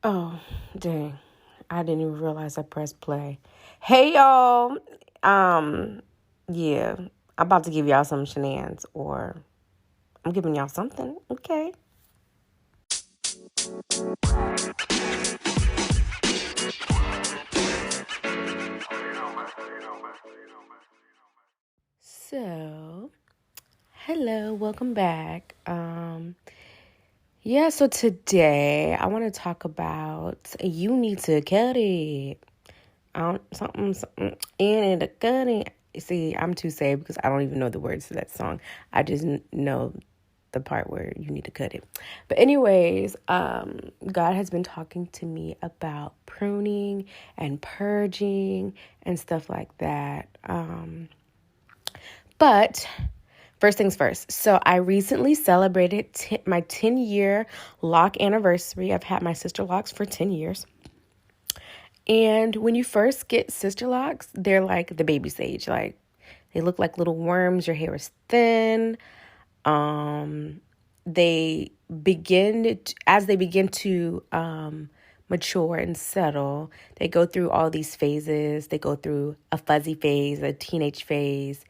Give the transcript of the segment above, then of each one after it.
Oh, dang. I didn't even realize I pressed play. Hey, y'all. Um, yeah. I'm about to give y'all some shenanigans, or I'm giving y'all something. Okay. So, hello. Welcome back. Yeah, so today I want to talk about you need to cut it. Something in it, cut it. See, I'm too saved because I don't even know the words to that song. I just know the part where you need to cut it. But anyways, God has been talking to me about pruning and purging and stuff like that. But first things first. So I recently celebrated my 10-year lock anniversary. I've had my sister locks for 10 years. And when you first get sister locks, they're like the baby stage. Like they look like little worms. Your hair is thin. Um, they as they begin to mature and settle, they go through all these phases. They go through a fuzzy phase, a teenage phase,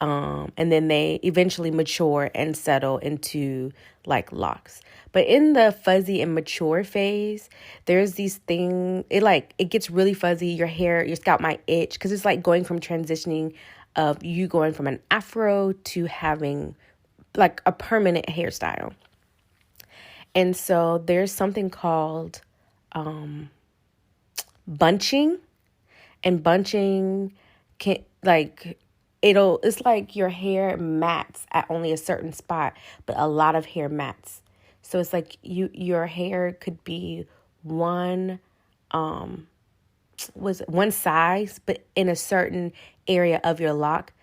and then they eventually mature and settle into like locks. But in the fuzzy and mature phase, there's these things, it gets really fuzzy. Your scalp might itch because it's like going from transitioning of you going from an afro to having like a permanent hairstyle. And so there's something called bunching, and bunching can like it's like your hair mats at only a certain spot, but a lot of hair mats. So it's like your hair could be one was one size, but in a certain area of your lock,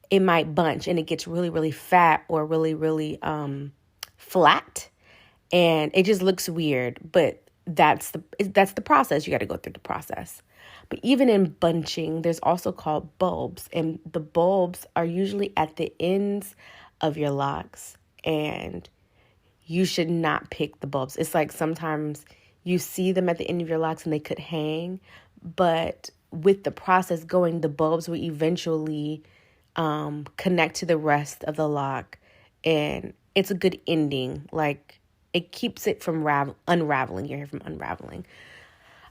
it might bunch and it gets really, really fat or really, really flat, and it just looks weird. But that's the process. You got to go through the process. But even in bunching, there's also called bulbs, and the bulbs are usually at the ends of your locks, and you should not pick the bulbs. It's like sometimes you see them at the end of your locks and they could hang, but with the process going, the bulbs will eventually connect to the rest of the lock, and it's a good ending. Like it keeps it from unraveling your hair from unraveling.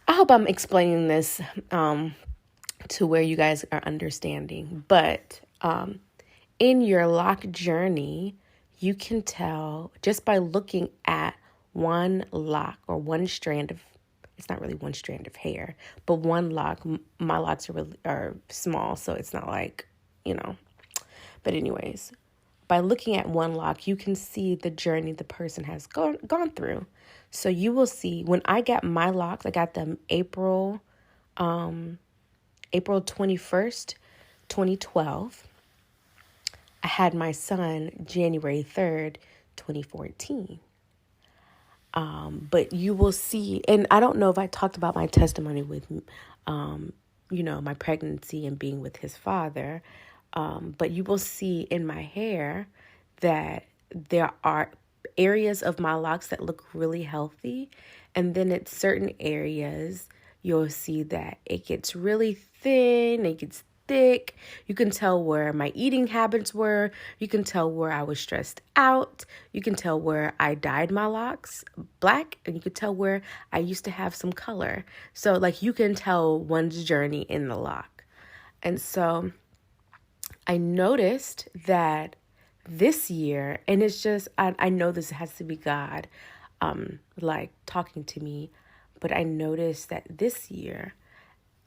I hope I'm explaining this to where you guys are understanding. But in your lock journey, you can tell just by looking at one lock or one strand of, it's not really one strand of hair, but one lock. My locks are small, so it's not like, you know. But anyways, by looking at one lock, you can see the journey the person has gone through. So you will see when I got my locks, I got them April 21st, 2012. I had my son January 3rd, 2014. But you will see, and I don't know if I talked about my testimony with, my pregnancy and being with his father. But you will see in my hair that there are areas of my locks that look really healthy. And then at certain areas, you'll see that it gets really thin, it gets thick. You can tell where my eating habits were. You can tell where I was stressed out. You can tell where I dyed my locks black, and you can tell where I used to have some color. So like you can tell one's journey in the lock. And so I noticed that this year, and it's just, I know this has to be God, like talking to me, but I noticed that this year,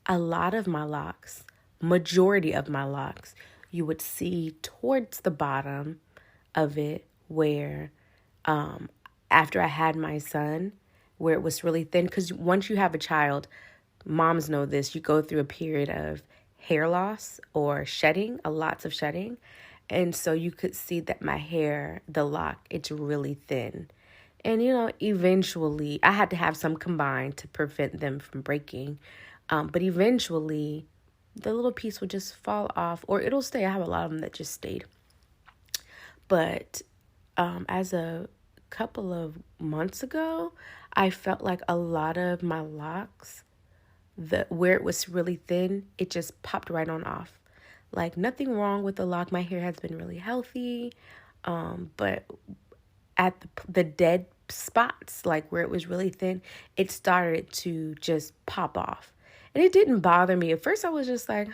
a lot of my locks, majority of my locks, you would see towards the bottom of it where, after I had my son, where it was really thin, because once you have a child, moms know this, you go through a period of hair loss or shedding, lots of shedding. And so you could see that my hair, the lock, it's really thin. And, eventually I had to have some combined to prevent them from breaking. But eventually the little piece will just fall off or it'll stay. I have a lot of them that just stayed. But as of couple of months ago, I felt like a lot of my locks, where it was really thin, it just popped right on off. Like, nothing wrong with the lock. My hair has been really healthy. But at the dead spots, like where it was really thin, it started to just pop off. And it didn't bother me. At first I was just like,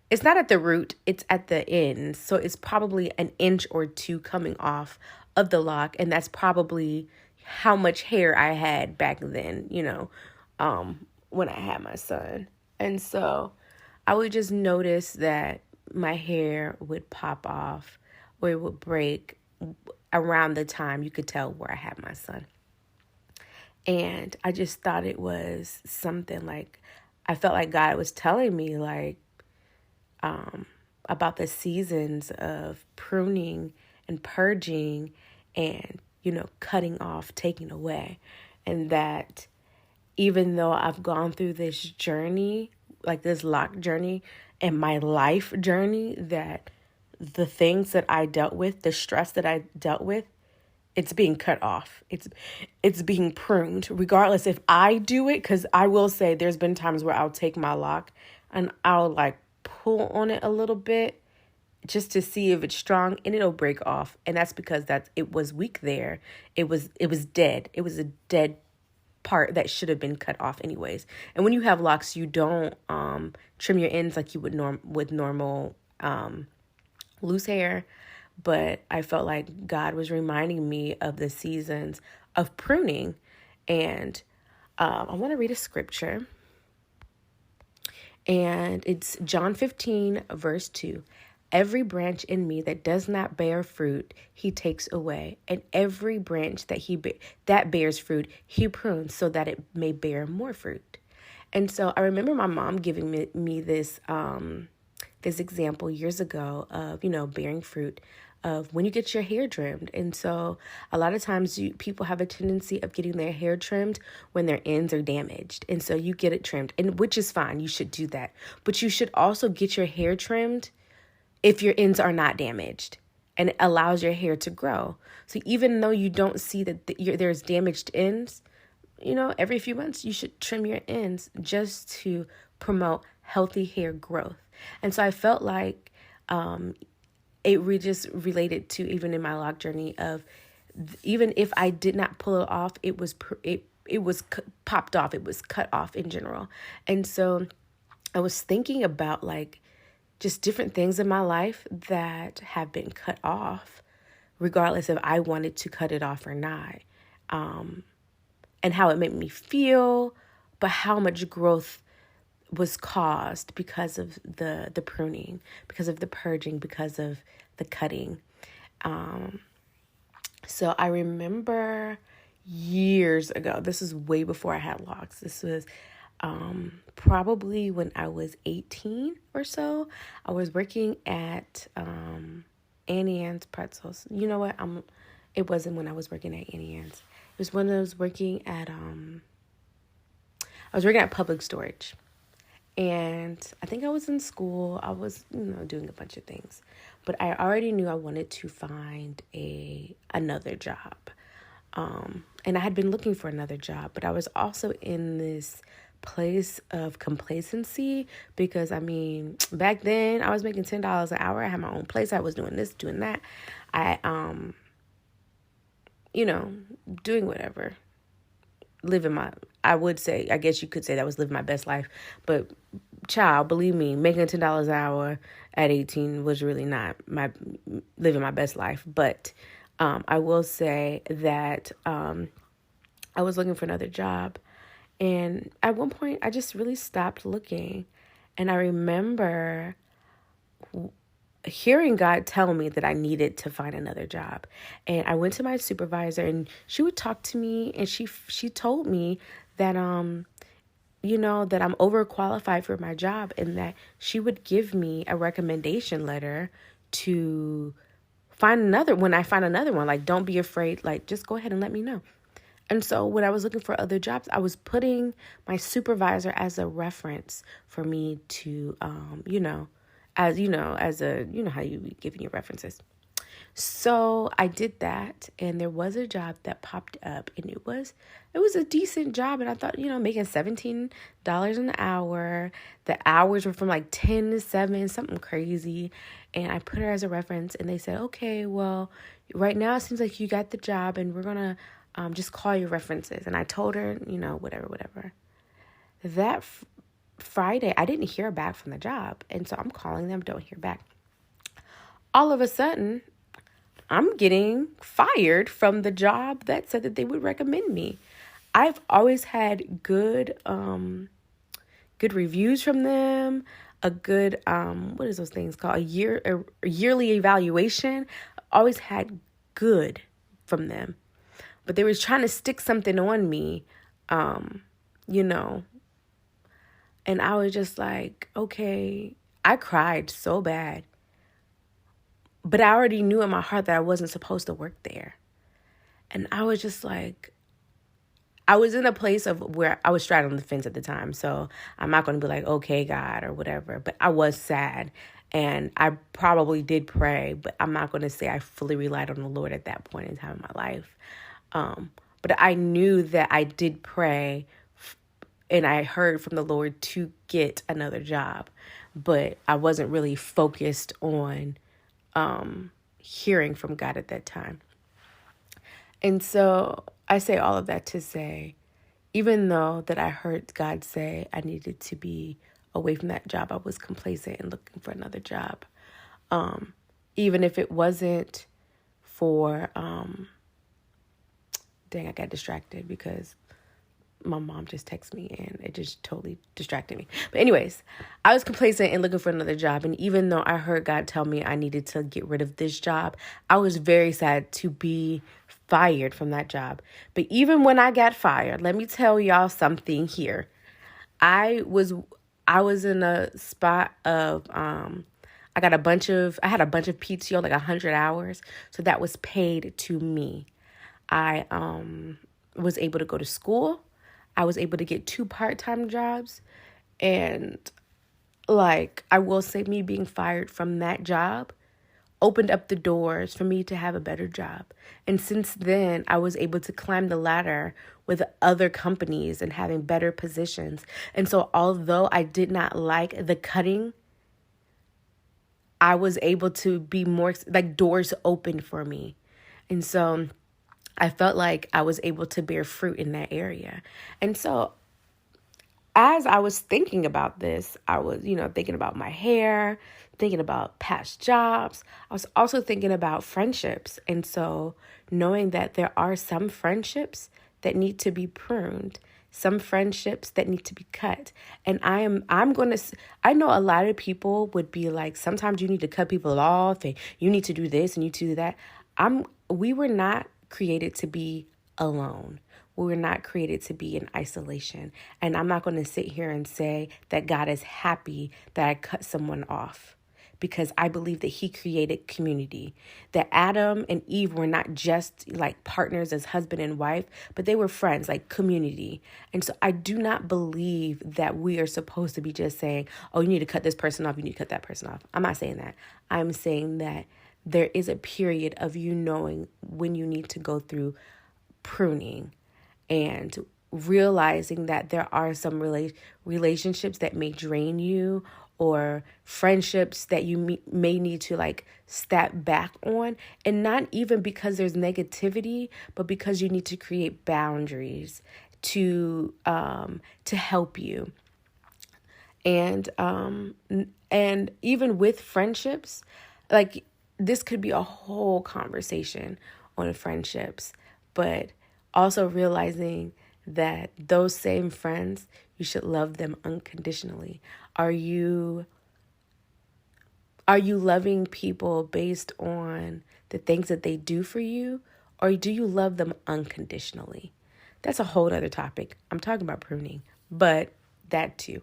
it's not at the root, it's at the ends. So it's probably an inch or two coming off of the lock. And that's probably how much hair I had back then, when I had my son. And so I would just notice that my hair would pop off or it would break around the time you could tell where I had my son. And I just thought it was something like, I felt like God was telling me about the seasons of pruning and purging and, cutting off, taking away. And that even though I've gone through this journey, like this lock journey and my life journey, that the things that I dealt with, the stress that I dealt with, it's being cut off. It's being pruned, regardless if I do it, because I will say there's been times where I'll take my lock and I'll like pull on it a little bit just to see if it's strong, and it'll break off. And that's because it was weak there. It was dead. It was a dead part that should have been cut off anyways. And when you have locks, you don't trim your ends like you would with normal loose hair. But I felt like God was reminding me of the seasons of pruning. And I want to read a scripture. And it's John 15, verse 2. Every branch in me that does not bear fruit, he takes away. And every branch that bears fruit, he prunes so that it may bear more fruit. And so I remember my mom giving me this this example years ago of, bearing fruit, of when you get your hair trimmed. And so a lot of times people have a tendency of getting their hair trimmed when their ends are damaged. And so you get it trimmed, and which is fine. You should do that. But you should also get your hair trimmed if your ends are not damaged, and it allows your hair to grow. So even though you don't see that there's damaged ends, every few months you should trim your ends just to promote healthy hair growth. And so I felt like it just related to, even in my lock journey, of even if I did not pull it off, it was popped off. It was cut off in general. And so I was thinking about just different things in my life that have been cut off, regardless if I wanted to cut it off or not, and how it made me feel, but how much growth was caused because of the pruning, because of the purging, because of the cutting. So I remember years ago, this is way before I had locks. This was probably when I was 18 or so. I was working at Annie Ann's Pretzels. You know what? It wasn't when I was working at Annie Ann's. It was when I was working at Public Storage. And I think I was in school. I was, doing a bunch of things. But I already knew I wanted to find another job. And I had been looking for another job, but I was also in this place of complacency because, back then I was making $10 an hour. I had my own place. I was doing this, doing that. I, doing whatever. I guess you could say that was living my best life. But child, believe me, making $10 an hour at 18 was really not living my best life. But I will say that I was looking for another job. And at one point, I just really stopped looking. And I remember hearing God tell me that I needed to find another job. And I went to my supervisor, and she would talk to me, and she told me that, that I'm overqualified for my job, and that she would give me a recommendation letter to find another. When I find another one, don't be afraid, just go ahead and let me know. And so when I was looking for other jobs, I was putting my supervisor as a reference for me to, how you giving your references. So I did that, and there was a job that popped up, and it was a decent job, and I thought, making $17 an hour. The hours were from like 10 to 7, something crazy. And I put her as a reference, and they said, okay, well, right now it seems like you got the job, and we're gonna just call your references. And I told her, whatever. That Friday, I didn't hear back from the job, and so I'm calling them, don't hear back. All of a sudden, I'm getting fired from the job that said that they would recommend me. I've always had good reviews from them, a good what is those things called? A yearly evaluation. Always had good from them. But they was trying to stick something on me, you know. And I was just like, okay, I cried so bad. But I already knew in my heart that I wasn't supposed to work there. And I was just like, I was in a place of where I was straddling the fence at the time. So I'm not going to be like, okay, God, or whatever. But I was sad. And I probably did pray. But I'm not going to say I fully relied on the Lord at that point in time in my life. But I knew that I did pray. And I heard from the Lord to get another job. But I wasn't really focused on hearing from God at that time. And so I say all of that to say, even though that I heard God say I needed to be away from that job, I was complacent and looking for another job. Even if it wasn't for, I got distracted because my mom just texted me and it just totally distracted me. But anyways, I was complacent and looking for another job. And even though I heard God tell me I needed to get rid of this job, I was very sad to be fired from that job. But even when I got fired, let me tell y'all something here. I was in a spot of, I had a bunch of PTO, like 100 hours. So that was paid to me. I was able to go to school. I was able to get 2 part-time jobs. And I will say, me being fired from that job opened up the doors for me to have a better job. And since then, I was able to climb the ladder with other companies and having better positions. And so although I did not like the cutting, I was able to be more, doors opened for me. And so I felt like I was able to bear fruit in that area. And so as I was thinking about this, I was, thinking about my hair, thinking about past jobs. I was also thinking about friendships. And so knowing that there are some friendships that need to be pruned, some friendships that need to be cut. And I know a lot of people would be like, sometimes you need to cut people off and you need to do this and you need to do that. We were not created to be alone. We were not created to be in isolation. And I'm not going to sit here and say that God is happy that I cut someone off, because I believe that he created community, that Adam and Eve were not just like partners as husband and wife, but they were friends, like community. And so I do not believe that we are supposed to be just saying, oh, you need to cut this person off, you need to cut that person off. I'm not saying that. I'm saying that there is a period of you knowing when you need to go through pruning and realizing that there are some relationships that may drain you, or friendships that you may need to step back on. And not even because there's negativity, but because you need to create boundaries to help you. And even with friendships, this could be a whole conversation on friendships, but also realizing that those same friends, you should love them unconditionally. Are you loving people based on the things that they do for you, or do you love them unconditionally? That's a whole other topic. I'm talking about pruning, but that too.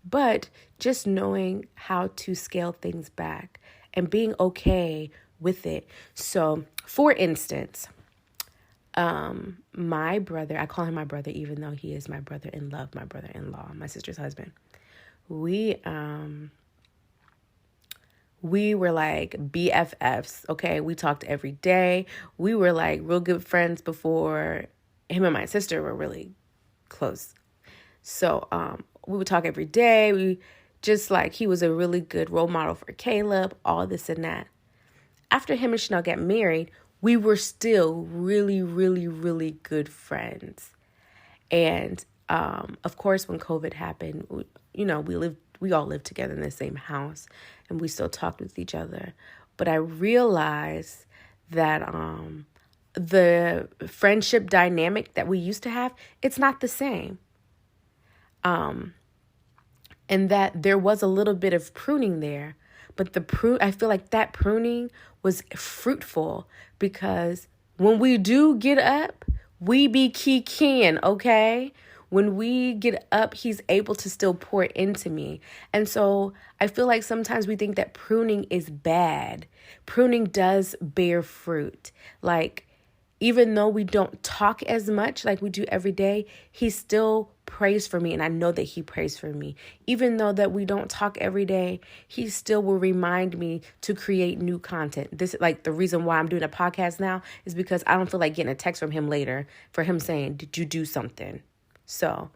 But just knowing how to scale things back and being okay with it. So, for instance, my brother, I call him my brother, even though he is my brother-in-law, my sister's husband. We we were like BFFs, okay? We talked every day. We were like real good friends before him and my sister were really close. So we would talk every day. We just like, he was a really good role model for Caleb, all this and that. After him and Chanel got married, we were still really, really, really good friends. And of course, when COVID happened, we all lived together in the same house, and we still talked with each other. But I realized that the friendship dynamic that we used to have, it's not the same. And that there was a little bit of pruning there, but I feel like that pruning was fruitful, because when we do get up, we be kicking, okay? When we get up, he's able to still pour into me. And so I feel like sometimes we think that pruning is bad. Pruning does bear fruit. Like, even though we don't talk as much like we do every day, he still prays for me. And I know that he prays for me. Even though that we don't talk every day, he still will remind me to create new content. This, like, the reason why I'm doing a podcast now is because I don't feel like getting a text from him later for him saying, did you do something? So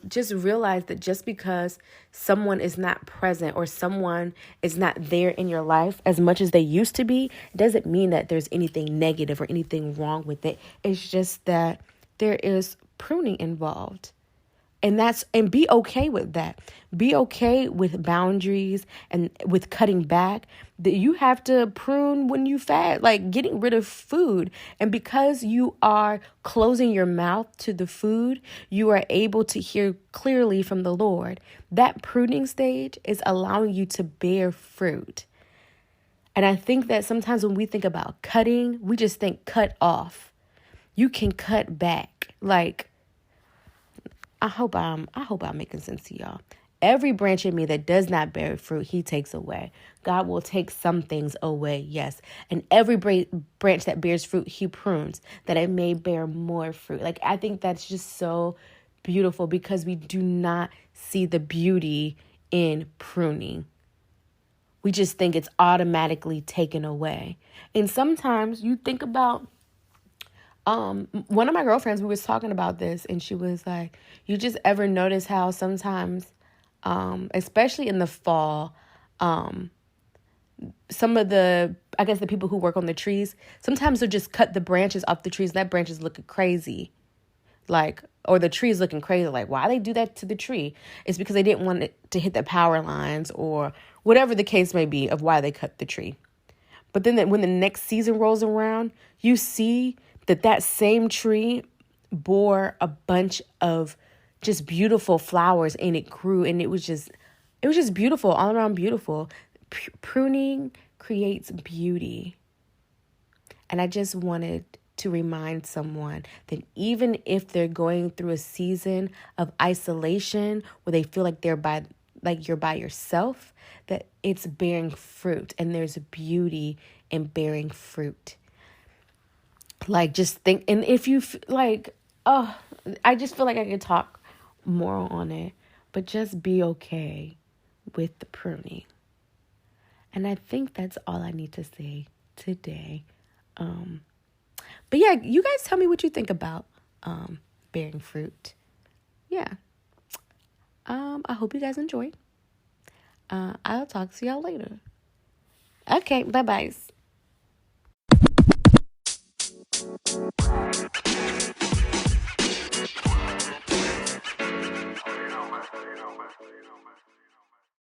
just realize that just because someone is not present or someone is not there in your life as much as they used to be, doesn't mean that there's anything negative or anything wrong with it. It's just that there is pruning involved. And be okay with that. Be okay with boundaries and with cutting back. That you have to prune when you fast, like getting rid of food. And because you are closing your mouth to the food, you are able to hear clearly from the Lord. That pruning stage is allowing you to bear fruit. And I think that sometimes when we think about cutting, we just think cut off. You can cut back. Like, I hope I'm making sense to y'all. Every branch in me that does not bear fruit, he takes away. God will take some things away, yes. And every branch that bears fruit, he prunes, that it may bear more fruit. Like, I think that's just so beautiful, because we do not see the beauty in pruning. We just think it's automatically taken away. And sometimes you think about, one of my girlfriends, we was talking about this, and she was like, you just ever notice how sometimes, especially in the fall, some of the people who work on the trees, sometimes they'll just cut the branches off the trees. And that branch is looking crazy. Like, or the tree is looking crazy. Like, why they do that to the tree? It's because they didn't want it to hit the power lines or whatever the case may be of why they cut the tree. But then when the next season rolls around, you see that same tree bore a bunch of just beautiful flowers, and it grew, and it was just beautiful, all around beautiful. Pruning creates beauty. And I just wanted to remind someone that even if they're going through a season of isolation where they feel like you're by yourself, that it's bearing fruit, and there's beauty in bearing fruit. Like, just think, and if you I just feel like I could talk more on it, but just be okay with the pruning. And I think that's all I need to say today. But yeah, you guys tell me what you think about bearing fruit. Yeah. I hope you guys enjoy. I'll talk to y'all later. Okay, bye-bye.